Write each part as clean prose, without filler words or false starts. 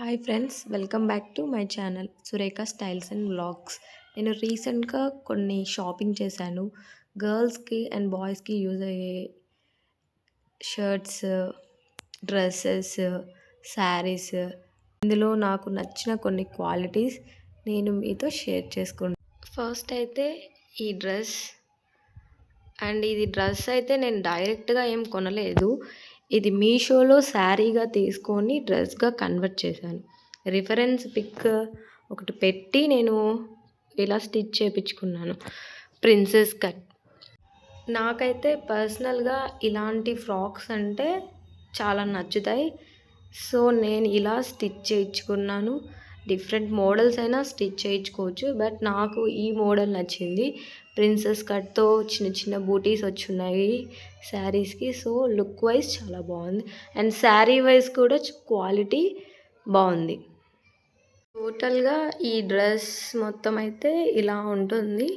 Hi friends, welcome back to my channel Surekha styles and vlogs. నేను రీసెంట్గా కొన్ని shopping చేశాను. గర్ల్స్కి అండ్ బాయ్స్కి యూజ్ అయ్యే షర్ట్స్, డ్రెస్సెస్, శారీస్, ఇందులో నాకు నచ్చిన కొన్ని క్వాలిటీస్ నేను మీతో షేర్ చేసుకుంటాను. ఫస్ట్ అయితే ఈ డ్రెస్ ఇది డ్రెస్ అయితే నేను డైరెక్ట్గా ఏం కొనలేదు. ఇది మీషోలో శారీగా తీసుకొని డ్రెస్గా కన్వర్ట్ చేశాను. రిఫరెన్స్ పిక్ ఒకటి పెట్టి నేను ఇలా స్టిచ్ చేయించుకున్నాను. Princess cut. నాకైతే పర్సనల్గా ఇలాంటి ఫ్రాక్స్ అంటే చాలా నచ్చుతాయి. సో నేను ఇలా స్టిచ్ చేయించుకున్నాను. డిఫరెంట్ మోడల్స్ అయినా స్టిచ్ చేయించుకోవచ్చు, బట్ నాకు ఈ మోడల్ నచ్చింది. ప్రిన్సెస్ కట్తో చిన్న చిన్న బూటీస్ వచ్చున్నాయి శారీస్కి. సో లుక్ వైజ్ చాలా బాగుంది అండ్ శారీ వైజ్ కూడా క్వాలిటీ బాగుంది. టోటల్గా ఈ డ్రెస్ మొత్తం అయితే ఇలా ఉంటుంది.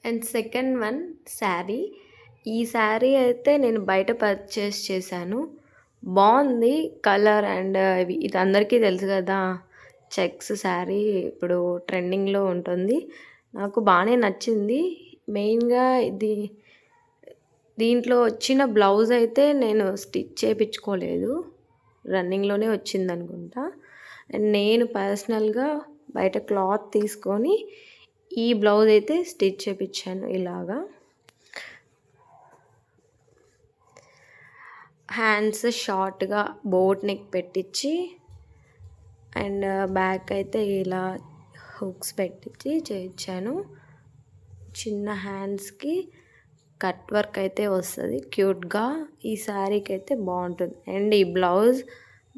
And second one sari. ఈ శారీ అయితే నేను బయట పర్చేస్ చేశాను. బాగుంది కలర్ అండ్ ఇది అందరికీ తెలుసు కదా, చెక్స్ శారీ ఇప్పుడు ట్రెండింగ్లో ఉంటుంది. నాకు బాగానే నచ్చింది. మెయిన్గా దీంట్లో వచ్చిన బ్లౌజ్ అయితే నేను స్టిచ్ చేయించుకోలేదు, రన్నింగ్లోనే వచ్చింది అనుకుంటా. అండ్ నేను పర్సనల్గా బయట క్లాత్ తీసుకొని ఈ బ్లౌజ్ అయితే స్టిచ్ చేయించాను. ఇలాగా హ్యాండ్స్ షార్ట్గా బోట్ నెక్ పెట్టించి అండ్ బ్యాక్ అయితే ఇలా హుక్స్ పెట్టించి చేయించాను. చిన్న హ్యాండ్స్కి కట్ వర్క్ అయితే వస్తుంది క్యూట్గా. ఈ శారీకి అయితే బాగుంటుంది. అండ్ ఈ బ్లౌజ్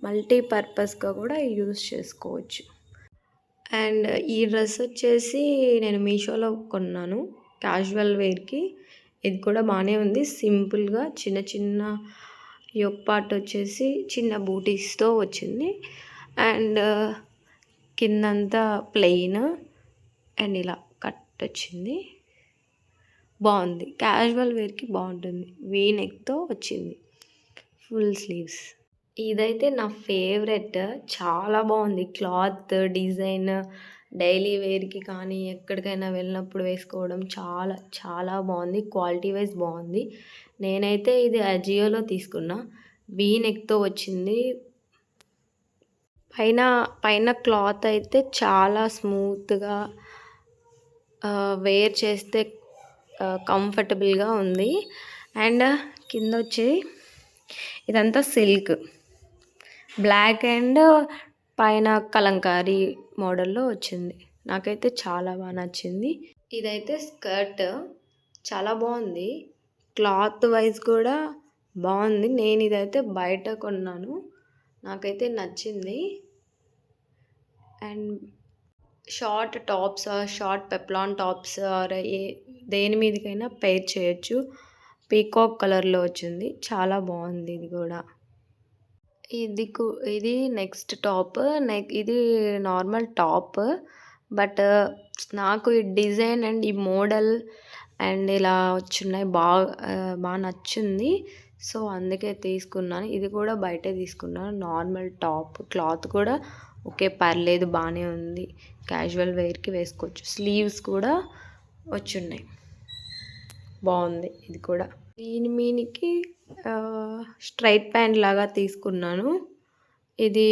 మల్టీపర్పస్గా కూడా యూజ్ చేసుకోవచ్చు. అండ్ ఈ డ్రెస్ వచ్చేసి నేను మీషోలో కొన్నాను క్యాజువల్ వేర్కి. ఇది కూడా బాగానే ఉంది. సింపుల్గా చిన్న చిన్న యోక్ పార్ట్ వచ్చేసి చిన్న బూటీస్తో వచ్చింది. అండ్ కిందంతా ప్లెయిన్ అండ్ ఇలా కట్ వచ్చింది. బాగుంది, క్యాజువల్ వేర్కి బాగుంటుంది. వీ నెక్తో వచ్చింది, ఫుల్ స్లీవ్స్. ఇదైతే నా ఫేవరెట్. చాలా బాగుంది క్లాత్, డిజైన్. డైలీ వేర్కి కానీ ఎక్కడికైనా వెళ్ళినప్పుడు వేసుకోవడం చాలా చాలా బాగుంది. క్వాలిటీ వైజ్ బాగుంది. నేనైతే ఇది అజియోలో తీసుకున్నా. వీ నెక్తో వచ్చింది. పైన క్లాత్ అయితే చాలా స్మూత్గా, వేర్ చేస్తే కంఫర్టబుల్గా ఉంది. అండ్ కింద వచ్చి ఇదంతా సిల్క్, బ్లాక్ అండ్ పైన కలంకారీ మోడల్లో వచ్చింది. నాకైతే చాలా బాగా నచ్చింది. ఇదైతే స్కర్ట్, చాలా బాగుంది. క్లాత్ వైజ్ కూడా బాగుంది. నేను ఇదైతే బయట కొన్నాను, నాకైతే నచ్చింది. And short tops, short peplum tops or దేని మీదకైనా పేర్ చేయొచ్చు. పీకాక్ కలర్లో వచ్చింది, చాలా బాగుంది. ఇది కూడా ఇది నెక్స్ట్ టాప్. ఇది నార్మల్ టాప్, బట్ నాకు ఈ డిజైన్ అండ్ ఈ మోడల్ అండ్ ఇలా వచ్చున్నాయి బాగా నచ్చింది. సో అందుకే తీసుకున్నాను. ఇది కూడా బయటే తీసుకున్నాను. నార్మల్ టాప్, క్లాత్ కూడా ఓకే, పర్లేదు, బాగానే ఉంది. క్యాజువల్ వేర్కి వేసుకోవచ్చు. స్లీవ్స్ కూడా వచ్చున్నాయి, బాగుంది. ఇది కూడా దీని మీనికి స్ట్రైట్ ప్యాంట్ లాగా తీసుకున్నాను. ఇది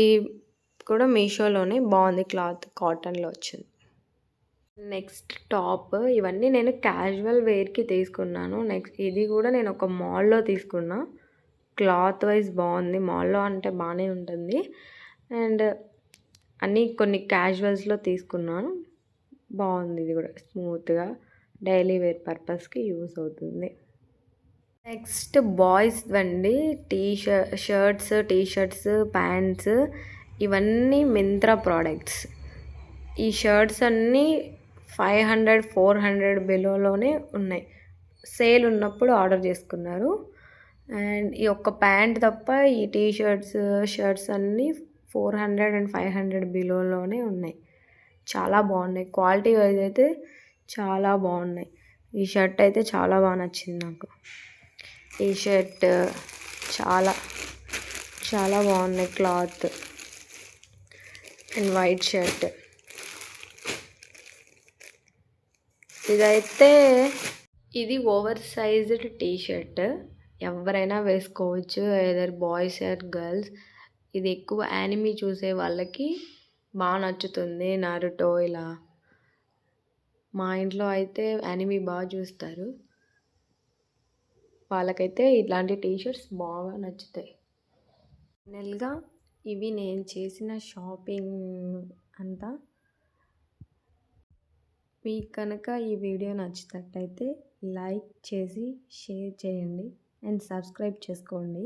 కూడా మీషోలోనే బాగుంది. క్లాత్ కాటన్లో వచ్చింది. Next top. ఇవన్నీ నేను క్యాజువల్ వేర్కి తీసుకున్నాను. నెక్స్ట్ ఇది కూడా నేను ఒక మాల్లో తీసుకున్నా. క్లాత్ వైజ్ బాగుంది. మాల్లో అంటే బాగానే ఉంటుంది. అండ్ కొన్ని క్యాజువల్స్లో తీసుకున్నాను. బాగుంది. ఇది కూడా స్మూత్గా డైలీ వేర్ పర్పస్కి యూస్ అవుతుంది. నెక్స్ట్ బాయ్స్ అండి. షర్ట్స్, టీషర్ట్స్, ప్యాంట్స్, ఇవన్నీ మింత్రా ప్రోడక్ట్స్. ఈ షర్ట్స్ అన్నీ 500, 400 బిలోలోనే ఉన్నాయి. సేల్ ఉన్నప్పుడు ఆర్డర్ చేసుకున్నారు. అండ్ ఈ ఒక్క ప్యాంట్ తప్ప ఈ టీషర్ట్స్, షర్ట్స్ అన్నీ 400 and 500 బిలోలోనే ఉన్నాయి. చాలా బాగున్నాయి. క్వాలిటీ వైజ్ అయితే చాలా బాగున్నాయి. ఈ షర్ట్ అయితే చాలా బాగా నచ్చింది నాకు. ఈ షర్ట్ చాలా చాలా బాగున్నాయి. Cloth and white shirt. ఇదైతే ఇది ఓవర్ సైజ్డ్ టీ షర్ట్, ఎవరైనా వేసుకోవచ్చు, ఎదర్ బాయ్స్ ఆర్ గర్ల్స్. ఇది ఎక్కువ యానిమీ చూసే వాళ్ళకి బాగా నచ్చుతుంది. నారుటో ఇలా. మా ఇంట్లో అయితే యానిమీ బాగా చూస్తారు, వాళ్ళకైతే ఇట్లాంటి టీ షర్ట్స్ బాగా నచ్చుతాయి. ఫైనల్గా ఇవి నేను చేసిన షాపింగ్ అంతా. మీకు కనుక ఈ వీడియో నచ్చినట్టయితే లైక్ చేసి షేర్ చేయండి అండ్ సబ్స్క్రైబ్ చేసుకోండి.